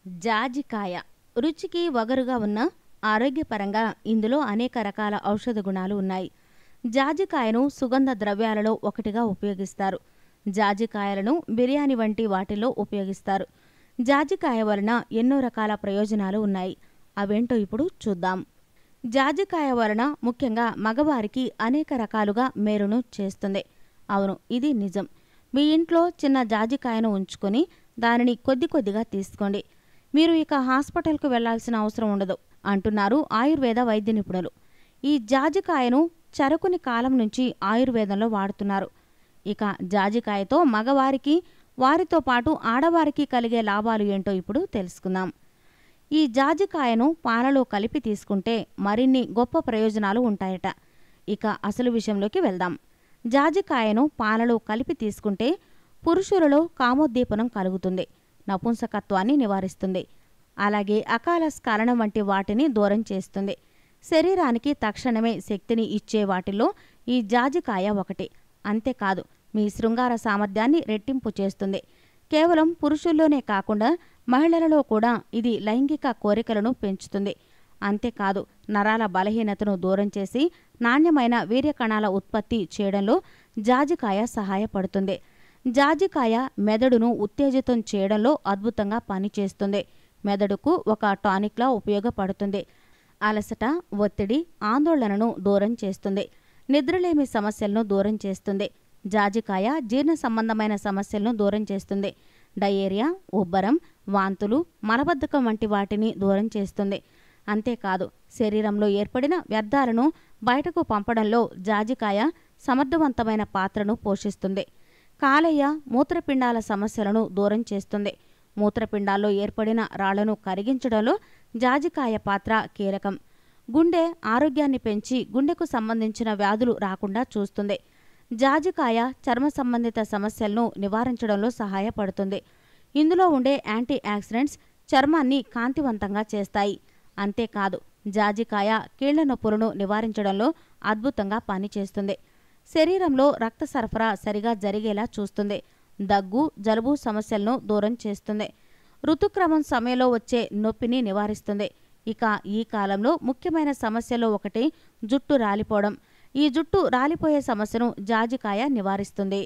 జాజికాయ రుచికి వగరుగా ఉన్న ఆరోగ్యపరంగా ఇందులో అనేక రకాల ఔషధ గుణాలు ఉన్నాయి. జాజికాయను సుగంధ ద్రవ్యాలలో ఒకటిగా ఉపయోగిస్తారు. జాజికాయలను బిర్యానీ వంటి వాటిల్లో ఉపయోగిస్తారు. జాజికాయ వలన ఎన్నో రకాల ప్రయోజనాలు ఉన్నాయి. అవేంటో ఇప్పుడు చూద్దాం. జాజికాయ వలన ముఖ్యంగా మగవారికి అనేక రకాలుగా మేలును చేస్తుంది. అవును, ఇది నిజం. మీ ఇంట్లో చిన్న జాజికాయను ఉంచుకొని దానిని కొద్ది కొద్దిగా తీసుకోండి. మీరు ఇక హాస్పిటల్కు వెళ్లాల్సిన అవసరం ఉండదు అంటున్నారు ఆయుర్వేద వైద్య నిపుణులు. ఈ జాజికాయను చరకుని కాలం నుంచి ఆయుర్వేదంలో వాడుతున్నారు. ఇక జాజికాయతో మగవారికి, వారితో పాటు ఆడవారికి కలిగే లాభాలు ఏంటో ఇప్పుడు తెలుసుకుందాం. ఈ జాజికాయను పాలలో కలిపి తీసుకుంటే మరిన్ని గొప్ప ప్రయోజనాలు ఉంటాయట. ఇక అసలు విషయంలోకి వెళ్దాం. జాజికాయను పాలలో కలిపి తీసుకుంటే పురుషులలో కామోద్దీపనం కలుగుతుంది, నపుంసకత్వాన్ని నివారిస్తుంది, అలాగే అకాల స్ఖలనం వంటి వాటిని దూరం చేస్తుంది. శరీరానికి తక్షణమే శక్తిని ఇచ్చే వాటిల్లో ఈ జాజికాయ ఒకటి. అంతేకాదు, మీ శృంగార సామర్థ్యాన్ని రెట్టింపు చేస్తుంది. కేవలం పురుషుల్లోనే కాకుండా మహిళలలో కూడా ఇది లైంగిక కోరికలను పెంచుతుంది. అంతేకాదు, నరాల బలహీనతను దూరం చేసి నాణ్యమైన వీర్యకణాల ఉత్పత్తి చేయడంలో జాజికాయ సహాయపడుతుంది. జాజికాయ మెదడును ఉత్తేజితం చేయడంలో అద్భుతంగా పనిచేస్తుంది. మెదడుకు ఒక టానిక్లా ఉపయోగపడుతుంది. అలసట, ఒత్తిడి, ఆందోళనను దూరం చేస్తుంది. నిద్రలేమి సమస్యలను దూరం చేస్తుంది. జాజికాయ జీర్ణ సంబంధమైన సమస్యలను దూరం చేస్తుంది. డయేరియా, ఉబ్బరం, వాంతులు, మలబద్ధకం వంటి వాటిని దూరం చేస్తుంది. అంతేకాదు, శరీరంలో ఏర్పడిన వ్యర్థాలను బయటకు పంపడంలో జాజికాయ సమర్థవంతమైన పాత్రను పోషిస్తుంది. కాలేయ, మూత్రపిండాల సమస్యలను దూరం చేస్తుంది. మూత్రపిండాల్లో ఏర్పడిన రాళ్లను కరిగించడంలో జాజికాయ పాత్ర కీలకం. గుండె ఆరోగ్యాన్ని పెంచి గుండెకు సంబంధించిన వ్యాధులు రాకుండా చూస్తుంది. జాజికాయ చర్మ సంబంధిత సమస్యలను నివారించడంలో సహాయపడుతుంది. ఇందులో ఉండే యాంటీ ఆక్సిడెంట్స్ చర్మాన్ని కాంతివంతంగా చేస్తాయి. అంతేకాదు, జాజికాయ కీళ్ల నొప్పులను నివారించడంలో అద్భుతంగా పనిచేస్తుంది. శరీరంలో రక్త సరఫరా సరిగా జరిగేలా చూస్తుంది. దగ్గు, జలుబు సమస్యలను దూరం చేస్తుంది. ఋతుక్రమం సమయంలో వచ్చే నొప్పిని నివారిస్తుంది. ఇక ఈ కాలంలో ముఖ్యమైన సమస్యలో ఒకటి జుట్టు రాలిపోవడం. ఈ జుట్టు రాలిపోయే సమస్యను జాజికాయ నివారిస్తుంది.